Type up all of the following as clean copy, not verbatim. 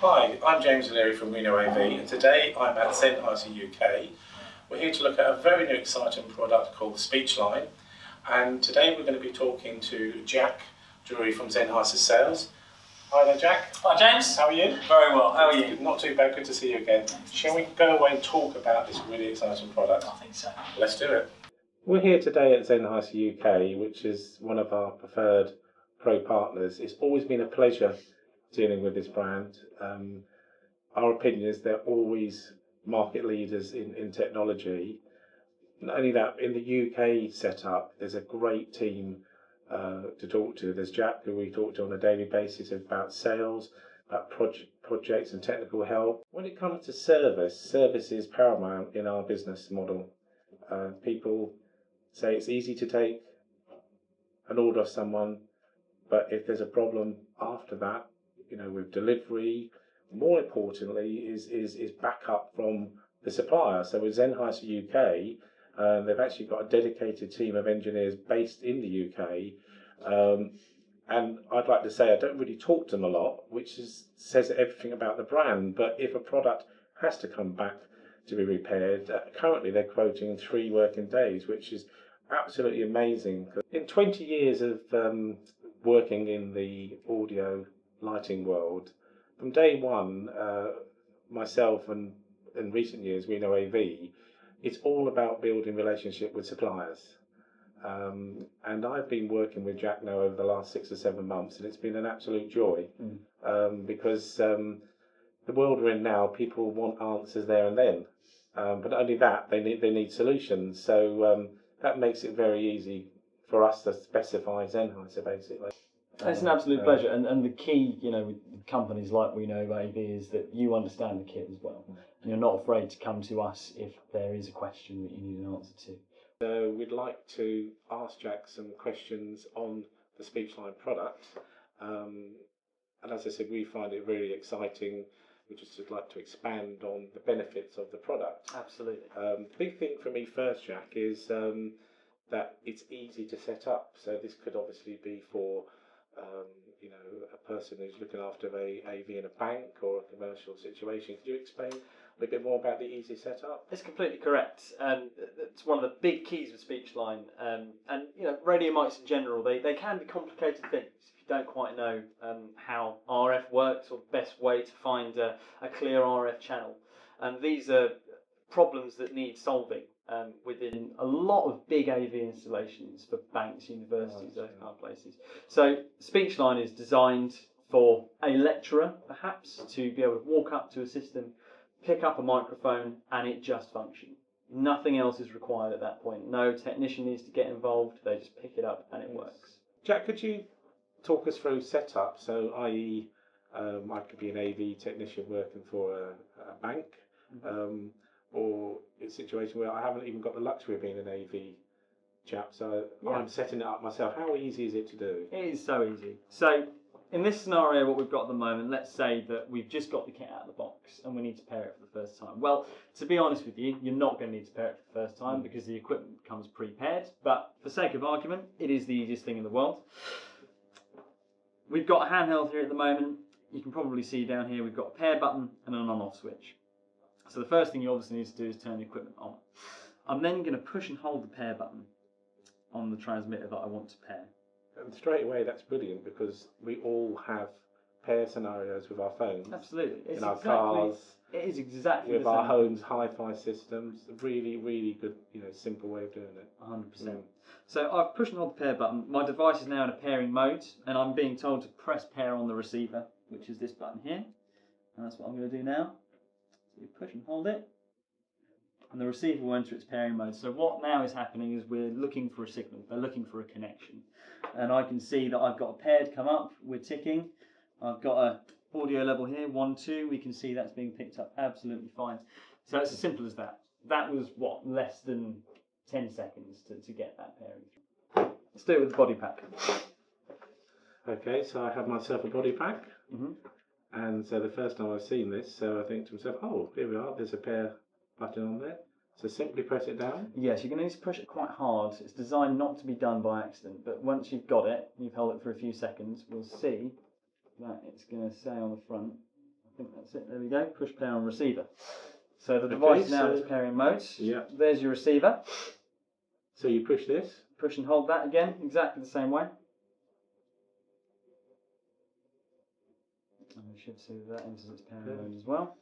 Hi, I'm James O'Leary from We Know AV, and today I'm at Sennheiser UK. We're here to look at a very new exciting product called the Speechline, and today we're going to be talking to Jack Drury from Sennheiser Sales. Hi there, Jack. Hi James. How are you? Very well, how are you? Not too bad, good to see you again. Shall we go away and talk about this really exciting product? I think so. Let's do it. We're here today at Sennheiser UK, which is one of our preferred pro partners. It's always been a pleasure dealing with this brand. Our opinion is they're always market leaders in technology. Not only that, in the UK setup, there's a great team to talk to. There's Jack, who we talk to on a daily basis about sales, about projects and technical help. When it comes to service is paramount in our business model. People say it's easy to take an order off someone, but if there's a problem after that, with delivery, more importantly is backup from the supplier. So with Sennheiser UK, they've actually got a dedicated team of engineers based in the UK, and I'd like to say I don't really talk to them a lot, which says everything about the brand. But if a product has to come back to be repaired, currently they're quoting 3 working days, which is absolutely amazing. In 20 years of working in the audio lighting world, from day one, myself and in recent years We Know AV, it's all about building relationship with suppliers. And I've been working with Jack now over the last 6 or 7 months, and it's been an absolute joy, because the world we're in now, people want answers there and then, but not only that, they need solutions. So that makes it very easy for us to specify Sennheiser, basically. It's an absolute pleasure, and the key, with companies like We Know AV is that you understand the kit as well, and you're not afraid to come to us if there is a question that you need an answer to. So we'd like to ask Jack some questions on the Speechline product, and as I said, we find it really exciting. We just would like to expand on the benefits of the product. Absolutely. The big thing for me first, Jack, is that it's easy to set up. So this could obviously be for a person who's looking after a AV in a bank or a commercial situation. Could you explain a bit more about the easy setup? It's completely correct. It's one of the big keys with Speechline. And radio mics in general, they can be complicated things if you don't quite know how RF works or the best way to find a clear RF channel. And these are problems that need solving within a lot of big AV installations for banks, universities, those kind of places. So Speechline is designed for a lecturer, perhaps, to be able to walk up to a system, pick up a microphone, and it just function. Nothing else is required at that point. No technician needs to get involved. They just pick it up and it works. Jack, could you talk us through setup? So, i.e., I could be an AV technician working for a bank, or a situation where I haven't even got the luxury of being an AV chap, so I'm setting it up myself. How easy is it to do? It is so easy. So in this scenario, what we've got at the moment, let's say that we've just got the kit out of the box and we need to pair it for the first time. Well, to be honest with you, you're not going to need to pair it for the first time because the equipment comes pre-paired, but for sake of argument, it is the easiest thing in the world. We've got a handheld here at the moment. You can probably see down here we've got a pair button and an on-off switch. So the first thing you obviously need to do is turn the equipment on. I'm then going to push and hold the pair button on the transmitter that I want to pair. And straight away, that's brilliant because we all have pair scenarios with our phones. Absolutely. In our cars. It is exactly with the same. our homes' hi-fi systems. Really, really good, simple way of doing it. 100%. So I've pushed and hold the pair button. My device is now in a pairing mode, and I'm being told to press pair on the receiver, which is this button here. And that's what I'm going to do now. So you push and hold it, and the receiver will enter its pairing mode. So what now is happening is we're looking for a signal. They're looking for a connection. And I can see that I've got a paired come up. We're ticking. I've got a audio level here, 1, 2. We can see that's being picked up absolutely fine. So it's as simple as that. That was, less than 10 seconds to get that pairing through. Let's do it with the body pack. Okay, so I have myself a body pack. And so the first time I've seen this, so I think to myself, oh, here we are, there's a pair button on there. So simply press it down? Yes, you're going to need to push it quite hard. It's designed not to be done by accident, but once you've got it, you've held it for a few seconds, we'll see that it's going to say on the front, think that's it. There we go. Push play on receiver. So the device now is pairing mode. Yeah. There's your receiver. So you push this. Push and hold that again, exactly the same way. And we should see that enters its pairing mode as well.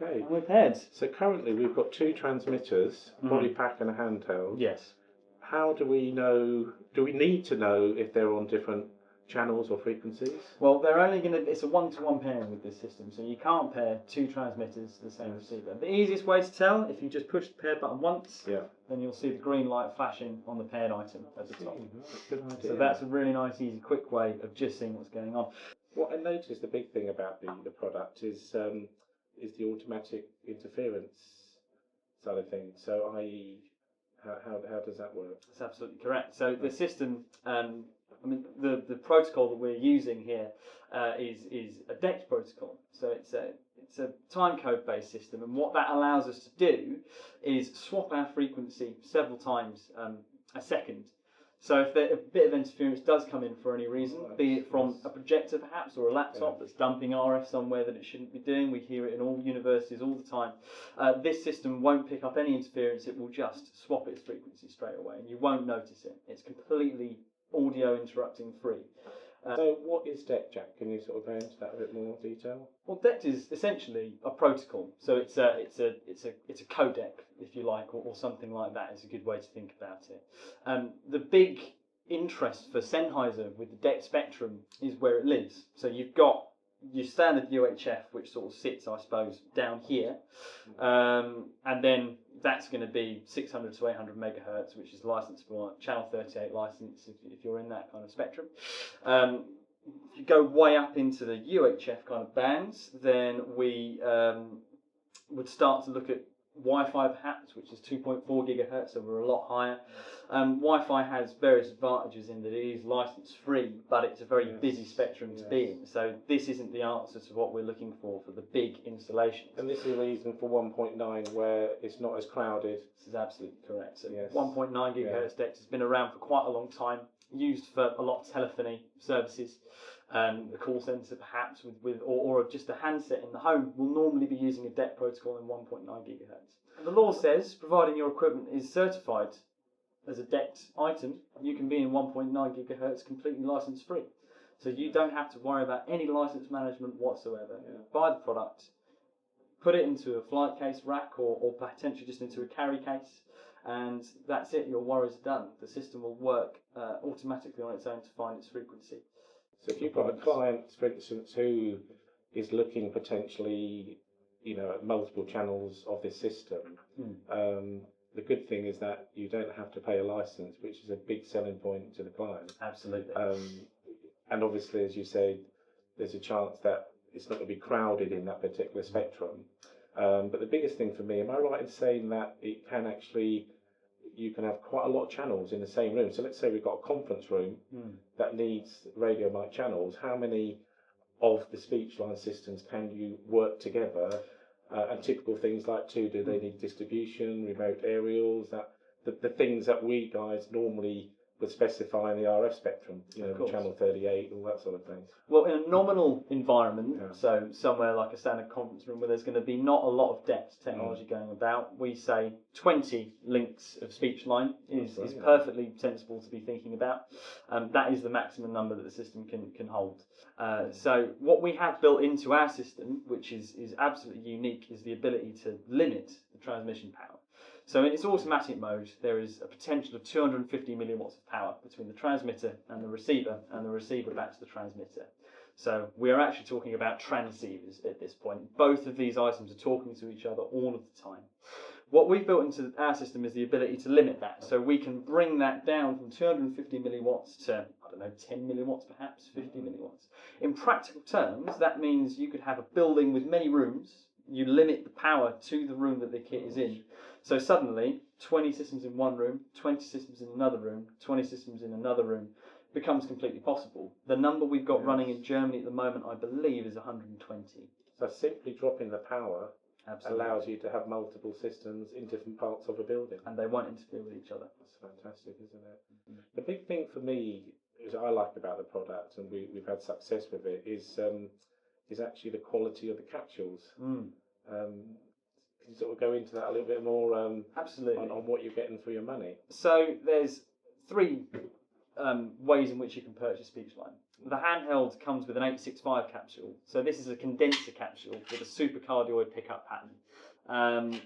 Okay. And we're paired. So currently we've got 2 transmitters, body pack and a handheld. Yes. How do we know? Do we need to know if they're on different channels or frequencies? Well, they're only going to. It's a 1-to-1 pairing with this system, so you can't pair 2 transmitters to the same receiver. The easiest way to tell, if you just push the pair button once, then you'll see the green light flashing on the paired item at the top. Good idea. So that's a really nice, easy, quick way of just seeing what's going on. What I noticed, the big thing about the product is the automatic interference side of things. So, i.e., how does that work? That's absolutely correct. So the system, I mean, the protocol that we're using here is a DECT protocol. So it's a time code based system, and what that allows us to do is swap our frequency several times a second. So if a bit of interference does come in for any reason, be it from a projector perhaps or a laptop that's dumping RF somewhere that it shouldn't be doing, we hear it in all universities all the time, this system won't pick up any interference, it will just swap its frequency straight away and you won't notice it. It's completely audio interrupting free. So what is DECT, Jack? Can you sort of go into that a bit more detail? Well, DECT is essentially a protocol. So it's a codec, if you like, or something like that is a good way to think about it. The big interest for Sennheiser with the DECT spectrum is where it lives. So you've got your standard UHF, which sort of sits, I suppose, down here, and then that's going to be 600 to 800 megahertz, which is licensable, channel 38 license if you're in that kind of spectrum. If you go way up into the UHF kind of bands, then we would start to look at Wi-Fi perhaps, which is 2.4 gigahertz, so we're a lot higher. Wi-Fi has various advantages in that it is license free, but it's a very busy spectrum to be in. So this isn't the answer to what we're looking for the big installations. And this is the reason for 1.9 where it's not as crowded. This is absolutely correct. So 1.9 gigahertz DECT has been around for quite a long time, used for a lot of telephony services. The call centre perhaps or just a handset in the home will normally be using a DECT protocol in 1.9 gigahertz. And the law says, providing your equipment is certified as a DECT item, you can be in 1.9 gigahertz completely license free. So you don't have to worry about any license management whatsoever. Buy the product, put it into a flight case rack or potentially just into a carry case, and that's it, your worries are done. The system will work automatically on its own to find its frequency. So if you've got a client, for instance, who is looking potentially, at multiple channels of this system, the good thing is that you don't have to pay a license, which is a big selling point to the client. Absolutely. And obviously, as you said, there's a chance that it's not going to be crowded in that particular spectrum. But the biggest thing for me, am I right in saying that it can actually, you can have quite a lot of channels in the same room? So let's say we've got a conference room that needs radio mic channels. How many of the Speechline systems can you work together? And typical things like do they need distribution, remote aerials, the things that we guys normally would specify in the RF spectrum, the channel 38, all that sort of thing. Well, in a nominal environment, so somewhere like a standard conference room where there's going to be not a lot of DECT technology going about, we say 20 links of Speechline is perfectly sensible to be thinking about. That is the maximum number that the system can hold. So what we have built into our system, which is absolutely unique, is the ability to limit the transmission power. So in its automatic mode, there is a potential of 250 milliwatts of power between the transmitter and the receiver back to the transmitter. So we are actually talking about transceivers at this point. Both of these items are talking to each other all of the time. What we've built into our system is the ability to limit that. So we can bring that down from 250 milliwatts to, 10 milliwatts perhaps, 50 milliwatts. In practical terms, that means you could have a building with many rooms. You limit the power to the room that the kit is in. So suddenly, 20 systems in one room, 20 systems in another room, 20 systems in another room becomes completely possible. The number we've got running in Germany at the moment, I believe, is 120. So simply dropping the power allows you to have multiple systems in different parts of a building. And they won't interfere with each other. That's fantastic, isn't it? The big thing for me, is I like about the product, and we've had success with it, is is actually the quality of the capsules. Mm. Can you sort of go into that a little bit more? Absolutely. On what you're getting for your money. So there's three ways in which you can purchase Speechline. The handheld comes with an 865 capsule. So this is a condenser capsule with a supercardioid pickup pattern.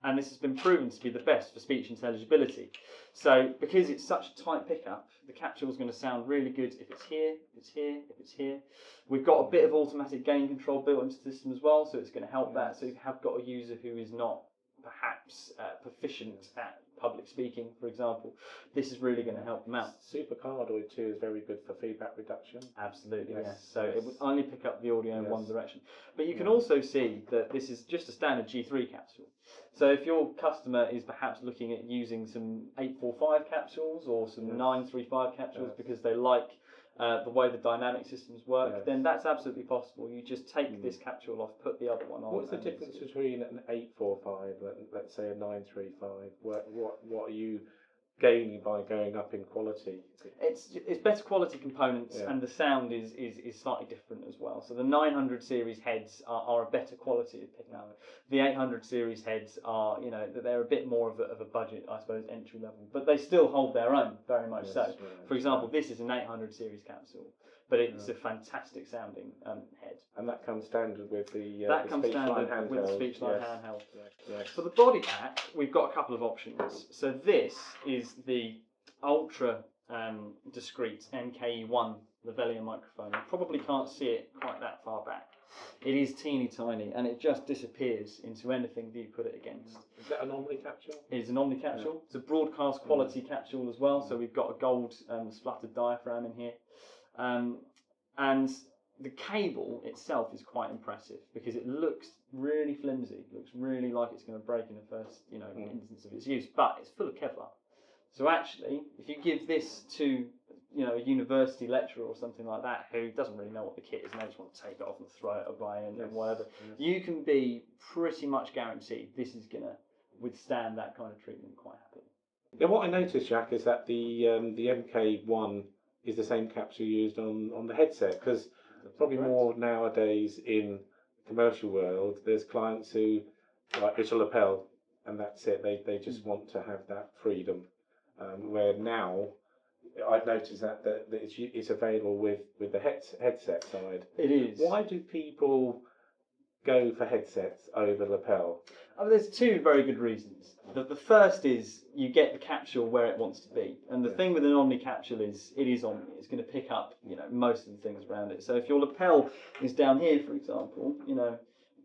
And this has been proven to be the best for speech intelligibility. So because it's such a tight pickup, the capsule is going to sound really good if it's here, if it's here, if it's here. We've got a bit of automatic gain control built into the system as well, so it's going to help that. So if you have got a user who is not perhaps proficient at public speaking, for example, this is really going to help them out. Supercardioid too is very good for feedback reduction. Absolutely, yes. yes. So it would only pick up the audio in one direction. But you can also see that this is just a standard G3 capsule. So if your customer is perhaps looking at using some 845 capsules or some 935 capsules because they like the way the dynamic systems work, then that's absolutely possible. You just take this capsule off, put the other one on. What's the difference between an 845, let's say a 935? What are you gaining by going up in quality? It's better quality components, and the sound is slightly different as well. So the 900 series heads are a better quality of picking up. The 800 series heads are, they're a bit more of a budget, I suppose, entry level, but they still hold their own very much so. Right. For example, this is an 800 series capsule, but it's a fantastic sounding head. And that comes standard with the that comes standard handheld. with the Speechline handheld. Yes. For the body pack, we've got a couple of options. So this is the ultra discreet MKE1 lavalier microphone. You probably can't see it quite that far back. It is teeny tiny, and it just disappears into anything that you put it against. Is that an Omni capsule? It is an Omni capsule. It's a broadcast quality capsule as well. So we've got a gold splattered diaphragm in here, and the cable itself is quite impressive because it looks really flimsy. It looks really like it's going to break in the first, instance of its use. But it's full of Kevlar. So actually, if you give this to, a university lecturer or something like that who doesn't really know what the kit is and they just want to take it off and throw it away and whatever, you can be pretty much guaranteed this is going to withstand that kind of treatment quite happily. Yeah, what I noticed, Jack, is that the MK1 is the same capsule used on the headset, because probably more nowadays in the commercial world, there's clients who like it's a lapel and that's it. They just want to have that freedom. Where now I've noticed that it's available with the headset side. It is. Why do people go for headsets over lapel? There's two very good reasons. The first is you get the capsule where it wants to be, and the thing with an Omni capsule is it is Omni. It's going to pick up most of the things around it. So if your lapel is down here, for example,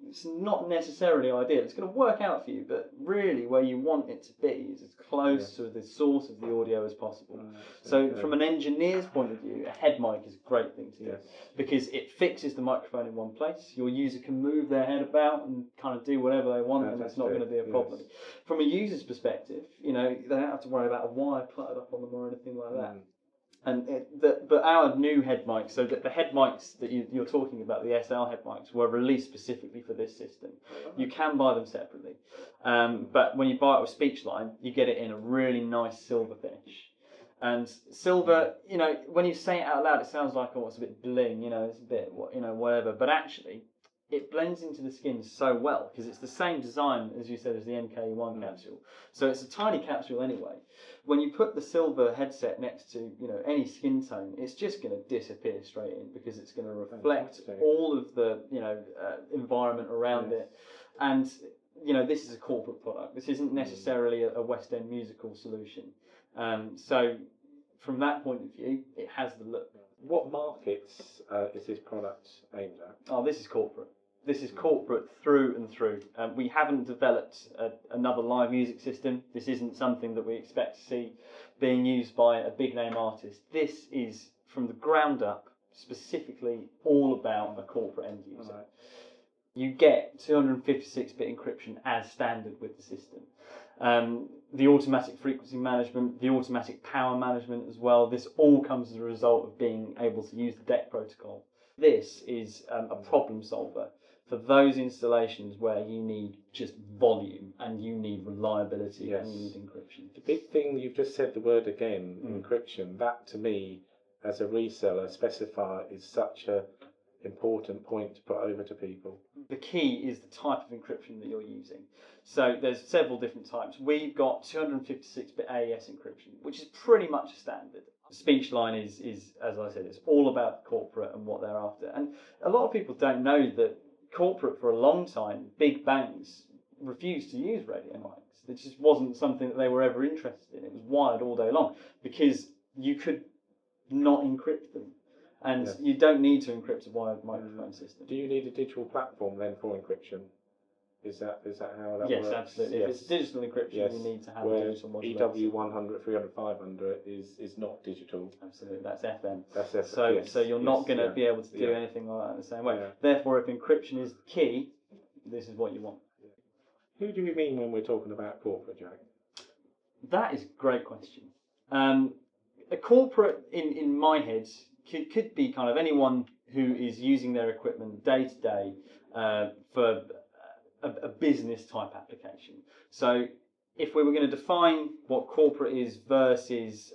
it's not necessarily ideal. It's going to work out for you, but really where you want it to be is as close to the source of the audio as possible. So from an engineer's point of view, a head mic is a great thing to use because it fixes the microphone in one place. Your user can move their head about and kind of do whatever they want, and it's not going to be a problem. From a user's perspective, they don't have to worry about a wire cluttered up on them or anything like that. But our new head mics, so the head mics that you're talking about, the SL head mics, were released specifically for this system. You can buy them separately, but when you buy it with Speechline, you get it in a really nice silver finish. And silver, when you say it out loud, it sounds like, oh, it's a bit bling, it's a bit, whatever. But actually, it blends into the skin so well because it's the same design, as you said, as the MK1 capsule. So it's a tiny capsule anyway. When you put the silver headset next to any skin tone, it's just going to disappear straight in because it's going to reflect all of the environment around it. And this is a corporate product. This isn't necessarily a West End musical solution. So from that point of view, it has the look. What markets is this product aimed at? Oh, this is corporate. This is corporate through and through. We haven't developed another live music system. This isn't something that we expect to see being used by a big name artist. This is from the ground up, specifically all about a corporate end user. Right. You get 256-bit encryption as standard with the system. The automatic frequency management, the automatic power management as well, this all comes as a result of being able to use the DEC protocol. This is a problem solver for those installations where you need just volume and you need reliability and you need encryption. The big thing, you've just said the word again, encryption. That to me, as a reseller, specifier is such a important point to put over to people? The key is the type of encryption that you're using. So there's several different types. We've got 256-bit AES encryption, which is pretty much a standard. Speechline is, as I said, it's all about corporate and what they're after. And a lot of people don't know that corporate, for a long time, big banks refused to use radio mics. It just wasn't something that they were ever interested in. It was wired all day long because you could not encrypt them. And you don't need to encrypt a wired microphone system. Do you need a digital platform then for encryption? Is that how that works? Yes, absolutely. If it's digital encryption, you need to have a digital modulator. EW 100, 300, 500 is not digital. Absolutely, that's FM. That's FM. So you're not going to be able to do anything like that in the same way. Therefore, if encryption is key, this is what you want. Who do we mean when we're talking about corporate, Jack? That is a great question. A corporate, in my head, could be kind of anyone who is using their equipment day to day for a business type application. So if we were going to define what corporate is versus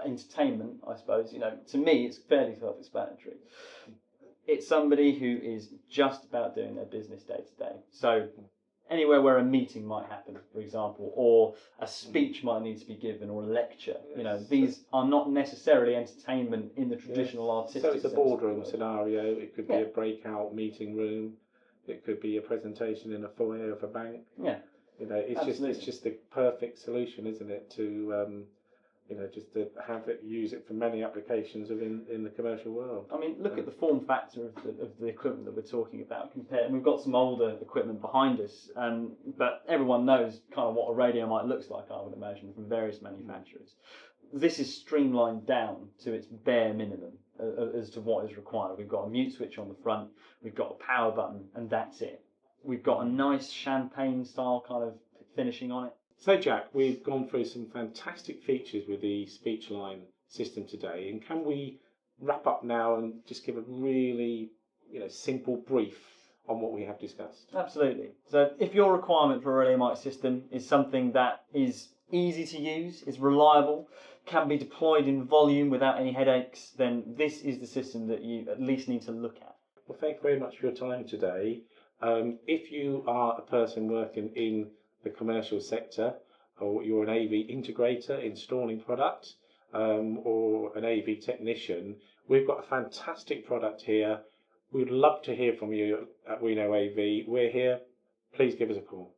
entertainment, I suppose, to me it's fairly self-explanatory. It's somebody who is just about doing their business day to day. So anywhere where a meeting might happen, for example, or a speech might need to be given, or a lecture. These are not necessarily entertainment in the traditional artistic sense. So it's a boardroom scenario. It could be a breakout meeting room. It could be a presentation in a foyer of a bank. Yeah. It's just the perfect solution, isn't it? To just to use it for many applications in the commercial world. I mean, look at the form factor of the equipment that we're talking about. And we've got some older equipment behind us, but everyone knows kind of what a radio mic looks like, I would imagine, from various manufacturers. This is streamlined down to its bare minimum as to what is required. We've got a mute switch on the front, we've got a power button, and that's it. We've got a nice champagne style kind of finishing on it. So Jack, we've gone through some fantastic features with the Speechline system today, and can we wrap up now and just give a really simple brief on what we have discussed? Absolutely. So if your requirement for a radio mic system is something that is easy to use, is reliable, can be deployed in volume without any headaches, then this is the system that you at least need to look at. Well, thank you very much for your time today. If you are a person working in the commercial sector, or you're an AV integrator installing products, or an AV technician, we've got a fantastic product here. We'd love to hear from you at We Know AV. We're here. Please give us a call.